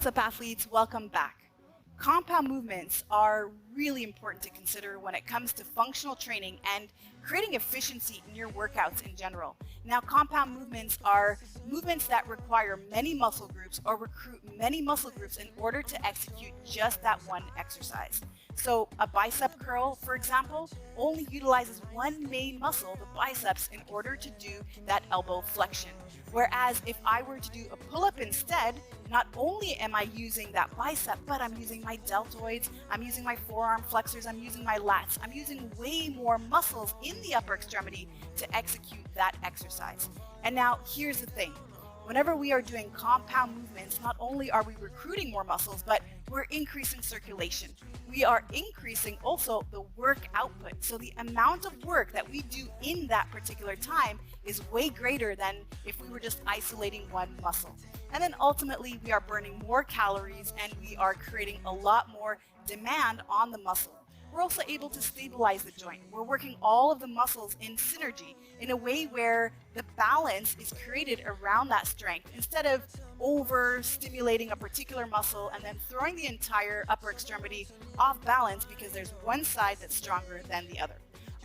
What's up, athletes? Welcome back. Compound movements are really important to consider when it comes to functional training and creating efficiency in your workouts in general. Now, compound movements are movements that require many muscle groups or recruit many muscle groups in order to execute just that one exercise. So a bicep curl, for example, only utilizes one main muscle, the biceps, in order to do that elbow flexion. Whereas if I were to do a pull-up instead, not only am I using that bicep, but I'm using my deltoids, I'm using my forearm flexors, I'm using my lats, I'm using way more muscles in the upper extremity to execute that exercise. And now here's the thing. Whenever we are doing compound movements, not only are we recruiting more muscles, but we're increasing circulation. We are increasing also the work output. So the amount of work that we do in that particular time is way greater than if we were just isolating one muscle. And then ultimately we are burning more calories and we are creating a lot more demand on the muscle. We're also able to stabilize the joint. We're working all of the muscles in synergy in a way where the balance is created around that strength instead of over-stimulating a particular muscle and then throwing the entire upper extremity off balance because there's one side that's stronger than the other.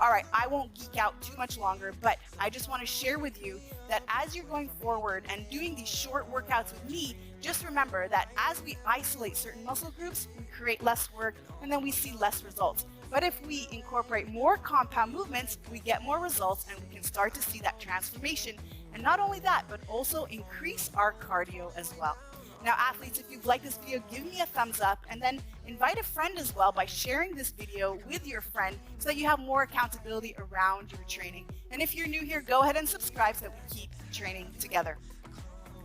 All right, I won't geek out too much longer, but I just want to share with you that as you're going forward and doing these short workouts with me, just remember that as we isolate certain muscle groups, we create less work and then we see less results. But if we incorporate more compound movements, we get more results and we can start to see that transformation. And not only that, but also increase our cardio as well. Now, athletes, if you've liked this video, give me a thumbs up and then invite a friend as well by sharing this video with your friend so that you have more accountability around your training. And if you're new here, go ahead and subscribe so that we keep training together.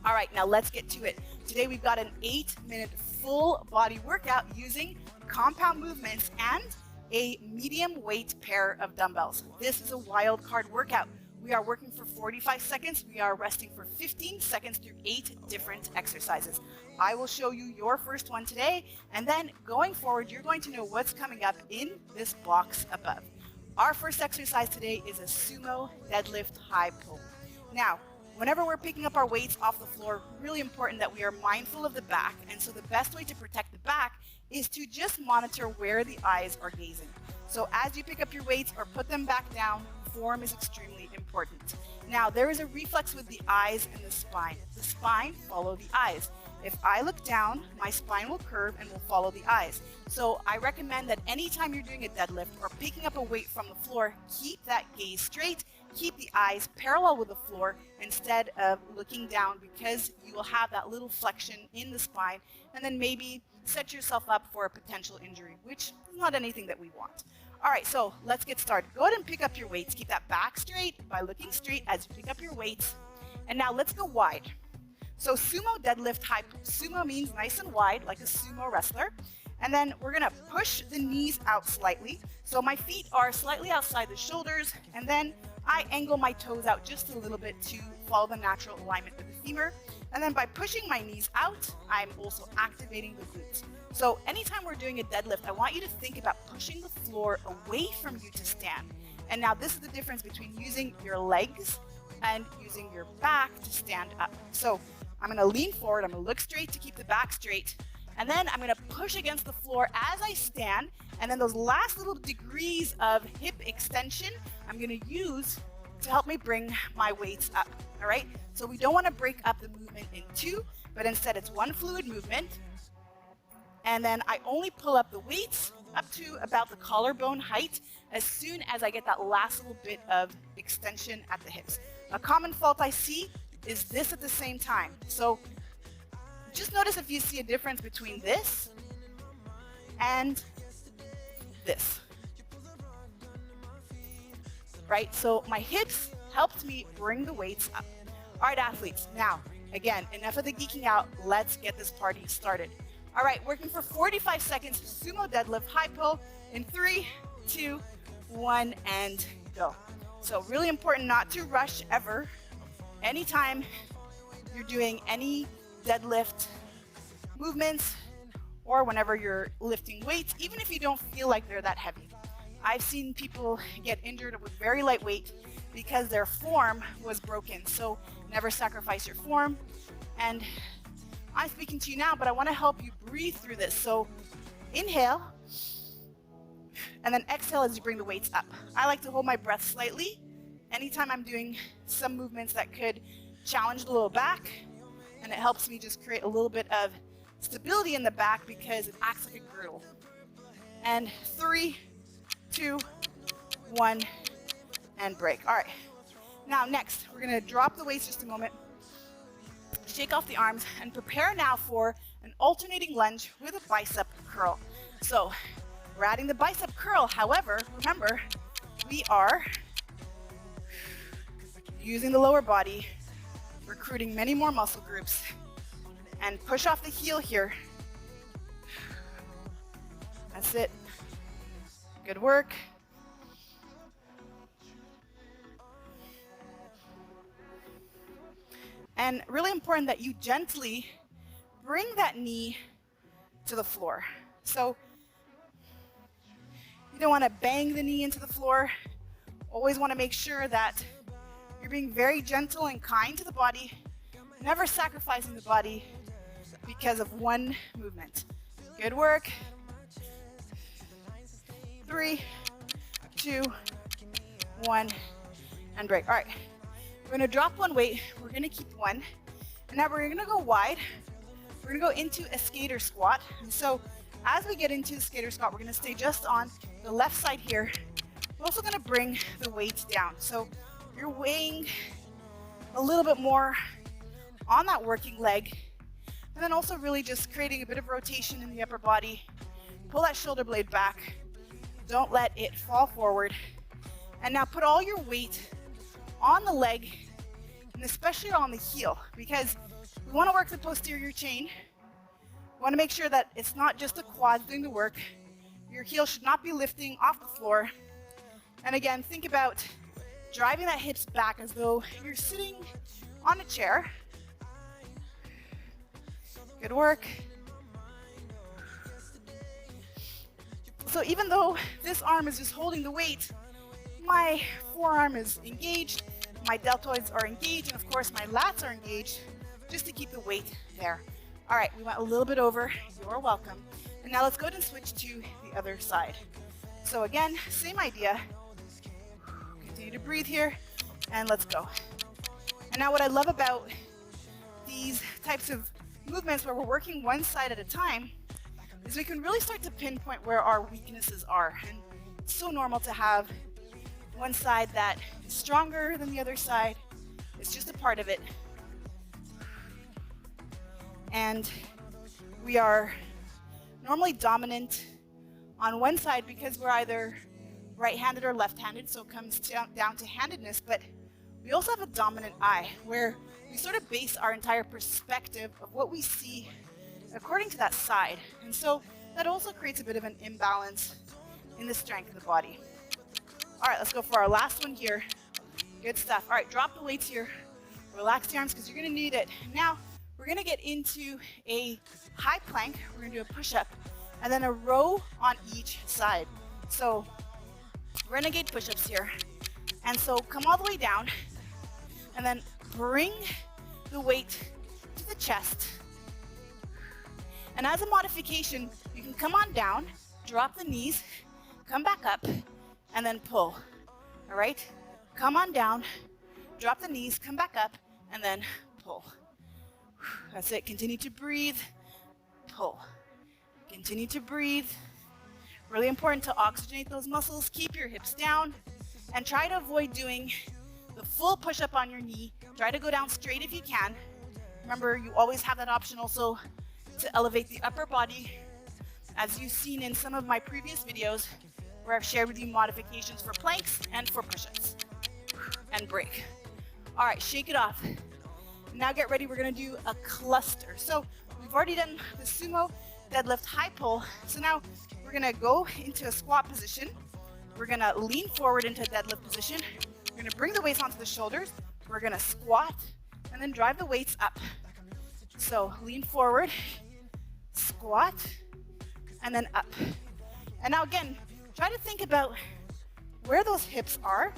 All right, now let's get to it. Today we've got an 8-minute full body workout using compound movements and a medium weight pair of dumbbells. This is a wild card workout. We are working for 45 seconds. We are resting for 15 seconds through 8 different exercises. I will show you your first one today, and then going forward, you're going to know what's coming up in this box above. Our first exercise today is a sumo deadlift high pull. Now, whenever we're picking up our weights off the floor, really important that we are mindful of the back, and so the best way to protect the back is to just monitor where the eyes are gazing. So as you pick up your weights or put them back down, form is extremely important. Now, there is a reflex with the eyes and the spine. The spine follow the eyes. If I look down, my spine will curve and will follow the eyes. So I recommend that anytime you're doing a deadlift or picking up a weight from the floor, keep that gaze straight, keep the eyes parallel with the floor instead of looking down, because you will have that little flexion in the spine and then maybe set yourself up for a potential injury, which is not anything that we want. All right, so let's get started. Go ahead and pick up your weights. Keep that back straight by looking straight as you pick up your weights. And now let's go wide. So sumo deadlift high pull. Sumo means nice and wide, like a sumo wrestler. And then we're gonna push the knees out slightly. So my feet are slightly outside the shoulders, and then I angle my toes out just a little bit to follow the natural alignment with the femur. And then by pushing my knees out, I'm also activating the glutes. So anytime we're doing a deadlift, I want you to think about pushing the floor away from you to stand. And now this is the difference between using your legs and using your back to stand up. So I'm gonna lean forward, I'm gonna look straight to keep the back straight, and then I'm gonna push against the floor as I stand, and then those last little degrees of hip extension, I'm gonna use to help me bring my weights up, all right? So we don't wanna break up the movement in two, but instead it's one fluid movement. And then I only pull up the weights up to about the collarbone height as soon as I get that last little bit of extension at the hips. A common fault I see is this at the same time. So just notice if you see a difference between this and this. Right? So my hips helped me bring the weights up. All right, athletes. Now, again, enough of the geeking out. Let's get this party started. All right, working for 45 seconds, sumo deadlift high pull in 3, 2, 1, and go. So really important not to rush ever. Anytime you're doing any deadlift movements or whenever you're lifting weights, even if you don't feel like they're that heavy. I've seen people get injured with very light weight because their form was broken. So never sacrifice your form. And I'm speaking to you now, but I want to help you breathe through this. So inhale, and then exhale as you bring the weights up. I like to hold my breath slightly anytime I'm doing some movements that could challenge the lower back, and it helps me just create a little bit of stability in the back because it acts like a girdle. And 3, 2, 1, and break. All right. Now next, we're gonna drop the weights just a moment, shake off the arms, and prepare now for an alternating lunge with a bicep curl. So we're adding the bicep curl. However, remember, we are using the lower body, recruiting many more muscle groups, and push off the heel here. That's it. Good work. And really important that you gently bring that knee to the floor. So you don't want to bang the knee into the floor. Always want to make sure that you're being very gentle and kind to the body, never sacrificing the body because of one movement. Good work. 3, 2, 1, and break. All right. We're gonna drop one weight, we're gonna keep one, and now we're gonna go wide. We're gonna go into a skater squat. And so as we get into the skater squat, we're gonna stay just on the left side here. We're also gonna bring the weight down. So you're weighing a little bit more on that working leg, and then also really just creating a bit of rotation in the upper body. Pull that shoulder blade back. Don't let it fall forward. And now put all your weight on the leg, and especially on the heel, because we want to work the posterior chain. We want to make sure that it's not just the quads doing the work. Your heel should not be lifting off the floor. And again, think about driving that hips back as though you're sitting on a chair. Good work. So even though this arm is just holding the weight, my forearm is engaged, my deltoids are engaged, and of course my lats are engaged, just to keep the weight there. All right, we went a little bit over. You're welcome. And now let's go ahead and switch to the other side. So again, same idea. Continue to breathe here, and let's go. And now what I love about these types of movements where we're working one side at a time is we can really start to pinpoint where our weaknesses are. And it's so normal to have one side that is stronger than the other side. It's just a part of it. And we are normally dominant on one side because we're either right-handed or left-handed, so it comes down to handedness, but we also have a dominant eye where we sort of base our entire perspective of what we see according to that side. And so that also creates a bit of an imbalance in the strength of the body. All right, let's go for our last one here. Good stuff. All right, drop the weights here. Relax the arms because you're gonna need it. Now, we're gonna get into a high plank. We're gonna do a push-up and then a row on each side. So, renegade push-ups here. And so come all the way down and then bring the weight to the chest. And as a modification, you can come on down, drop the knees, come back up, and then pull. All right? Come on down, drop the knees, come back up, and then pull. That's it. Continue to breathe. Pull. Continue to breathe. Really important to oxygenate those muscles. Keep your hips down, and try to avoid doing the full push-up on your knee. Try to go down straight if you can. Remember, you always have that option also to elevate the upper body, as you've seen in some of my previous videos where I've shared with you modifications for planks and for push-ups. And break. All right, shake it off. Now get ready, we're gonna do a cluster. So we've already done the sumo deadlift high pull. So now we're gonna go into a squat position. We're gonna lean forward into a deadlift position. We're gonna bring the weights onto the shoulders. We're gonna squat and then drive the weights up. So lean forward, squat, and then up. And now again, try to think about where those hips are.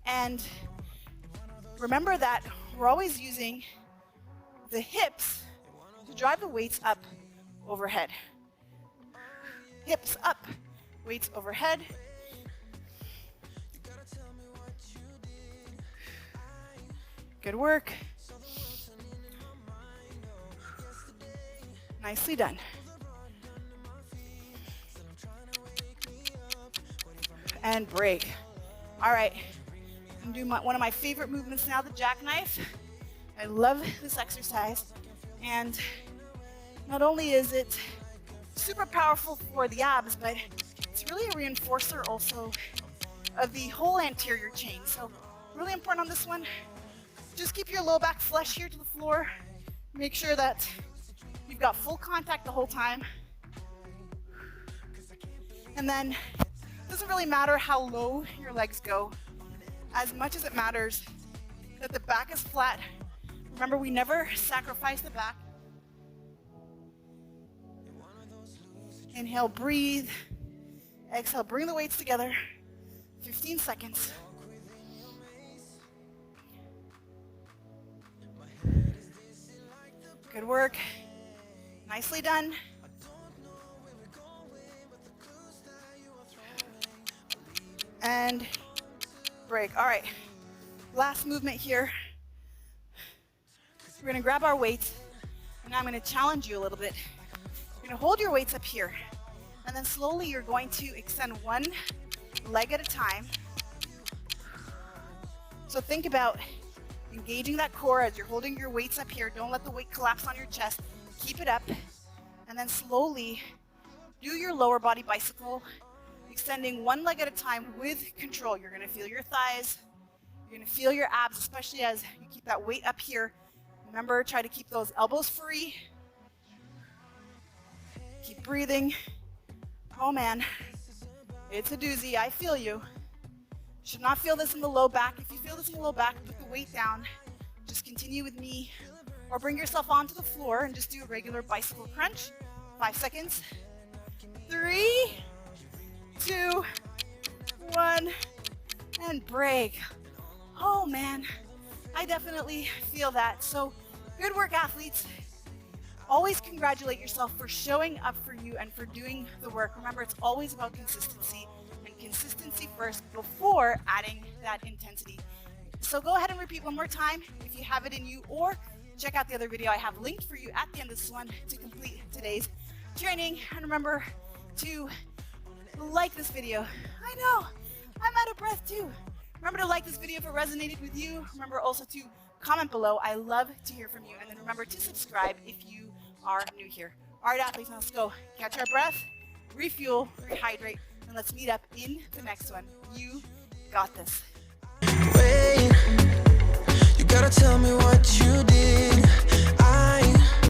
And remember that we're always using the hips to drive the weights up overhead. Hips up, weights overhead. Good work. Nicely done. And break. All right, I'm doing one of my favorite movements now, the jackknife. I love this exercise. And not only is it super powerful for the abs, but it's really a reinforcer also of the whole anterior chain. So really important on this one. Just keep your low back flush here to the floor. Make sure that you've got full contact the whole time. And then it doesn't really matter how low your legs go, as much as it matters that the back is flat. Remember, we never sacrifice the back. Inhale, breathe. Exhale, bring the weights together. 15 seconds. Good work. Nicely done. And break. All right. Last movement here. We're going to grab our weights, and now I'm going to challenge you a little bit. You're going to hold your weights up here, and then slowly you're going to extend one leg at a time. So think about engaging that core as you're holding your weights up here. Don't let the weight collapse on your chest. Keep it up, and then slowly do your lower body bicycle, extending one leg at a time with control. You're going to feel your thighs. You're going to feel your abs, especially as you keep that weight up here. Remember, try to keep those elbows free. Keep breathing. Oh man, it's a doozy. I feel you. Should not feel this in the low back. If you feel this in the low back, put the weight down. Just continue with me, or bring yourself onto the floor and just do a regular bicycle crunch. 5 seconds. 3, 2, 1, and break. Oh man, I definitely feel that. So good work, athletes. Always congratulate yourself for showing up for you and for doing the work. Remember, it's always about consistency, and consistency first before adding that intensity. So go ahead and repeat one more time if you have it in you, or check out the other video I have linked for you at the end of this one to complete today's training. And remember to like this video. I know, I'm out of breath too. Remember to like this video if it resonated with you. Remember also to comment below. I love to hear from you. And then remember to subscribe if you are new here. All right, athletes, now let's go. Catch our breath, refuel, rehydrate, and let's meet up in the next one. You got this. Wait, you gotta tell me what you